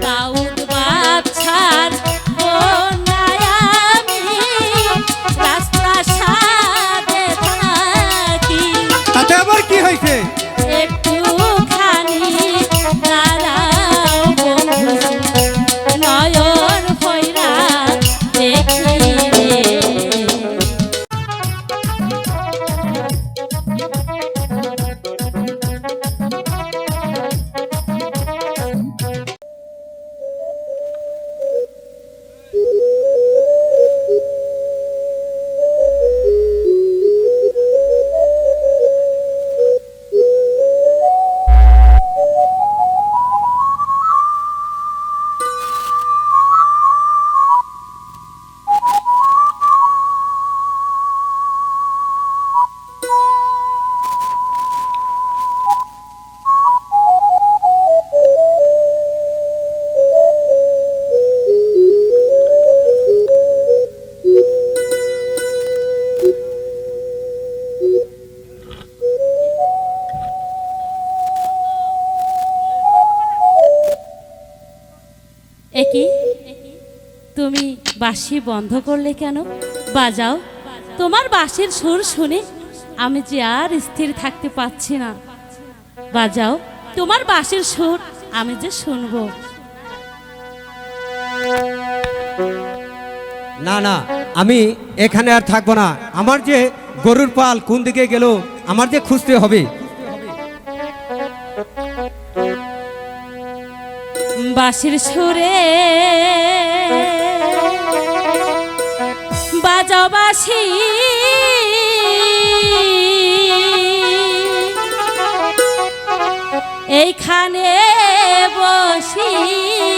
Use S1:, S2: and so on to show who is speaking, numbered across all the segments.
S1: দাউদ বাদশার কন্যায় আমি রাজপ্রাসাদে থাকি।
S2: তাতে আবার কি হয়েছে?
S1: একটুখানি দাঁড়াও বন্ধু, নয়ন ভৈরা দেখি রে। একি, তুমি বাঁশি বন্ধ করলে কেন? বাজাও, তোমার বাঁশির সুর শুনে আমি যে আর স্থির থাকতে পারছি না। বাজাও, তোমার বাঁশির সুর আমি যে শুনবো।
S2: না না, আমি এখানে আর থাকবো না। আমার যে গরুর পাল কোন দিকে গেল আমার যে খুঁজতে হবে।
S1: বাঁশির সুরে বাজাও বাঁশি, এইখানে বসিয়া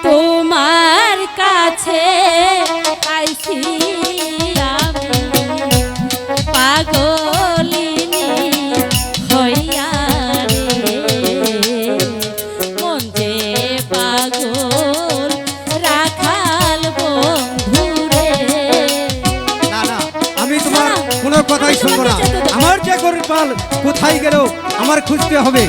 S1: তোমার কাছে আইছি আমি পাগলিনী হইয়া রে। মন যে পাগল রাখাল বন্ধুরে।
S2: না না, আমি তোমার কোনো কথাই শুনবো না। আমার যে গরুর পাল কোথায় গেল আমার খুঁজতে হবে।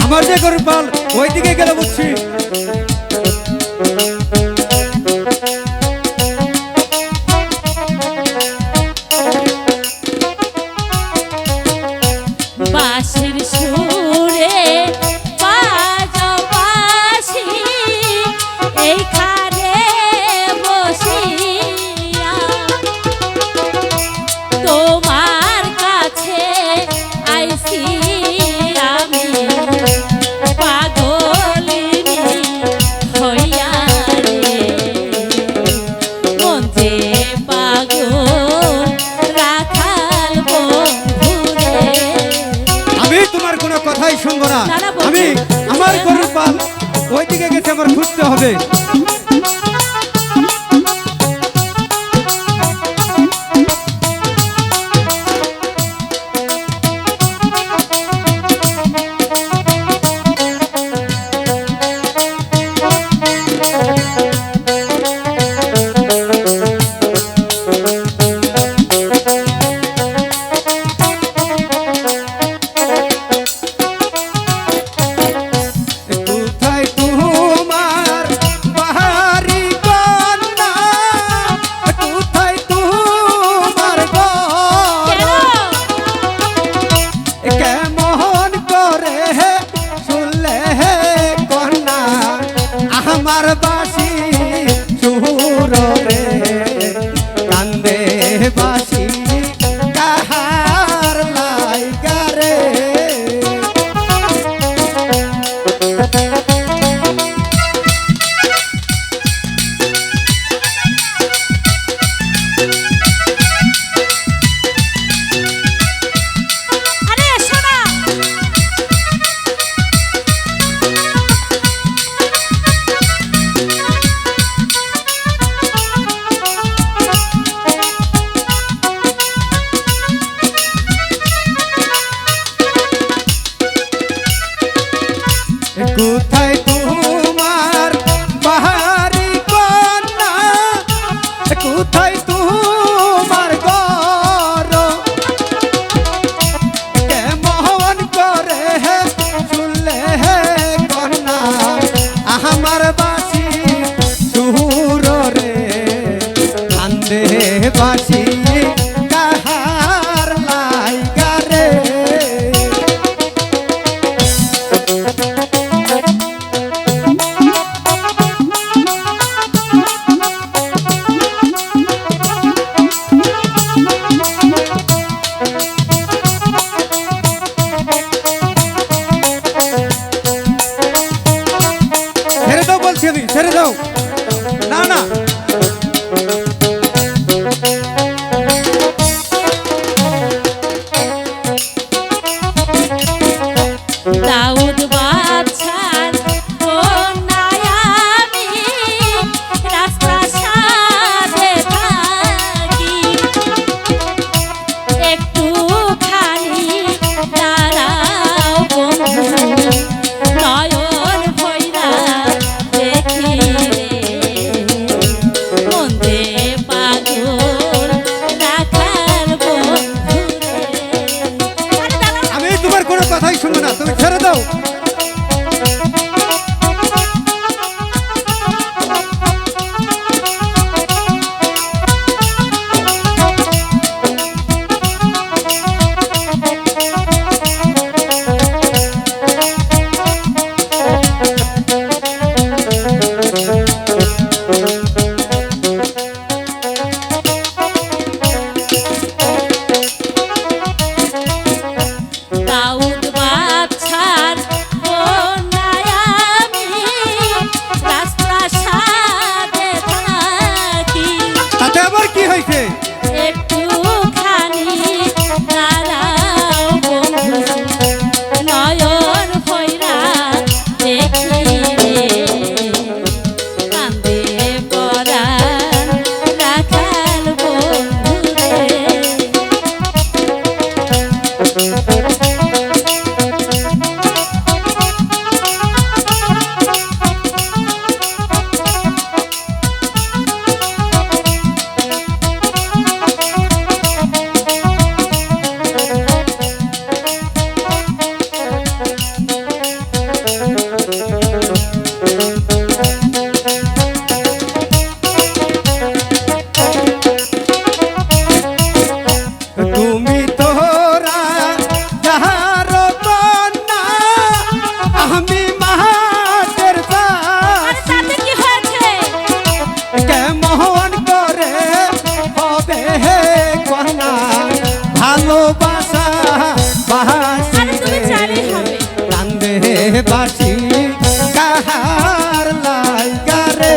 S2: আমার যে গরুর পাল ওই দিকে গেল বুঝছি।
S1: বাঁশির সুরে বাজাও বাঁশি, এইখানে বসিয়া তোমার কাছে আইছি আমি পাগলিনী হইয়া রে। মন যে পাগল রাখাল বন্ধুরে।
S2: আমি তোমার কোনো কথাই শুনবো না।
S1: না, না, বলছি।
S2: আমি আমার গরুর পাল ওই দিকে গেছে আমার খুঁজতে হবে। কোথায় তোমার বাড়ি? কোথায় তোমার বাহারি কন্যা, কোথায় তোমার ঘর, কেমন করে শুনলে কন্যা আমার বাসি সুর রে, কান্দে বাসি কাহার লাইগা রে। ছেড়ে দাও বলছি আমি, ছেড়ে দাও। না না
S1: দাউদ বাদশার কন্যায় আমি রাজপ্রাসাদে থাকি, একটুখানি দাঁড়াও বন্ধু, নয়ন ভৈরা দেখি রে, মন্দে পাগল রাখার বন্ধু রে। আরে দাঁড়াও।
S2: আমি তোমার কোনো কথাই শুনবো না, তুমি ছেড়ে দাও।
S1: দাউদ বাদশার কন্যায় আমি রাজপ্রাসাদে থাকি,
S2: তাতে আবার কি হয়েছে?
S1: একটুখানি দাঁড়াও বন্ধু, নয়ন ভৈরা দেখি রে, কান্দে পরাণ রাখাল বন্ধু রে।
S2: তুমি তোরা যাহার কন্যা, আমি মাহাতের
S1: আরে তাতে কি হয়েছে?
S2: কেমন করে হবে কন্যা ভালোবাসা বাসি
S1: আরে তুমি চাইলেই হবে।
S2: কান্দে বাসি কাহার লাইগা রে।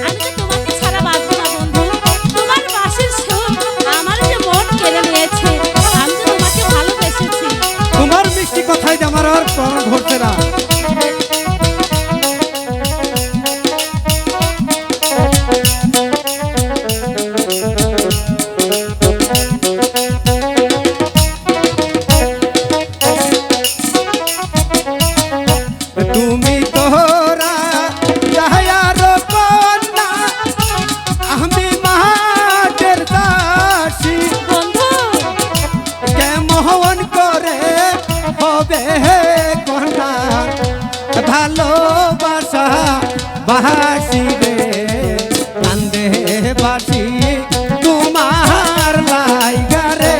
S1: আমি তো তোমাকে ছাড়া বাঁচব না বন্ধু, তোমার বাঁশির সুর আমার যে মন কেড়ে নিয়েছে, আমি তো তোমাকে ভালোবেসেছি।
S2: তোমার মিষ্টি কথাই যে আমার আর প্রাণ ধরছে না। তুমি তোরা যাহার কন্যা, আমি মাহাতের দাসী,
S1: বন্ধু
S2: কেমন করে হবে কন্যা ভালোবাসা বাসি রে, কান্দে বাসি তোমার লাইগা রে।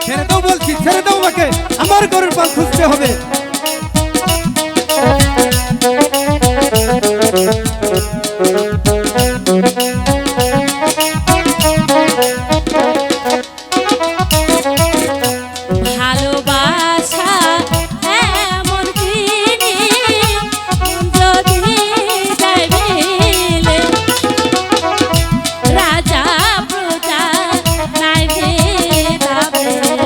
S2: ছেড়ে দাও বলছি, ছেড়ে দাও আমাকে, আমার গরুর পাল খুঁজতে হবে।
S1: ভালোবাসা এমন জিনিস, যদি যায় মিলে, রাজা প্রজা নাই ভেদাভেদ,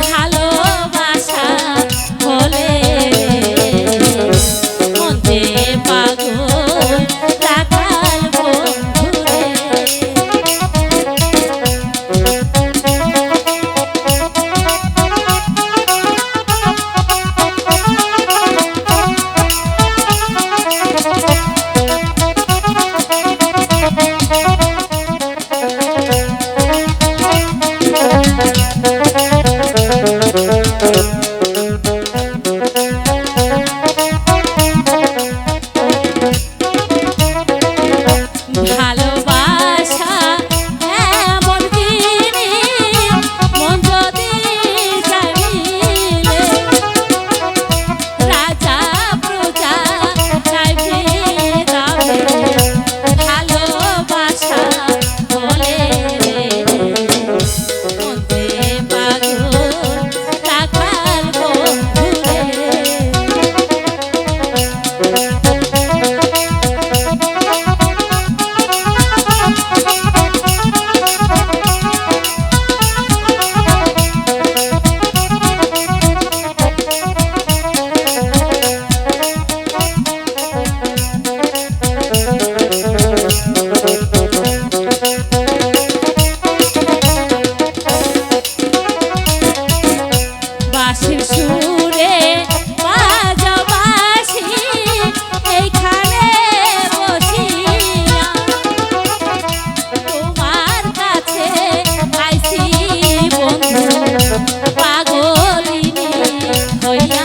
S1: ভালোবাসা হলে সুরে বাজাও বাঁশি এইখানে বসিয়া তোমার কাছে আইছি বন্ধু পাগলিনী হইয়া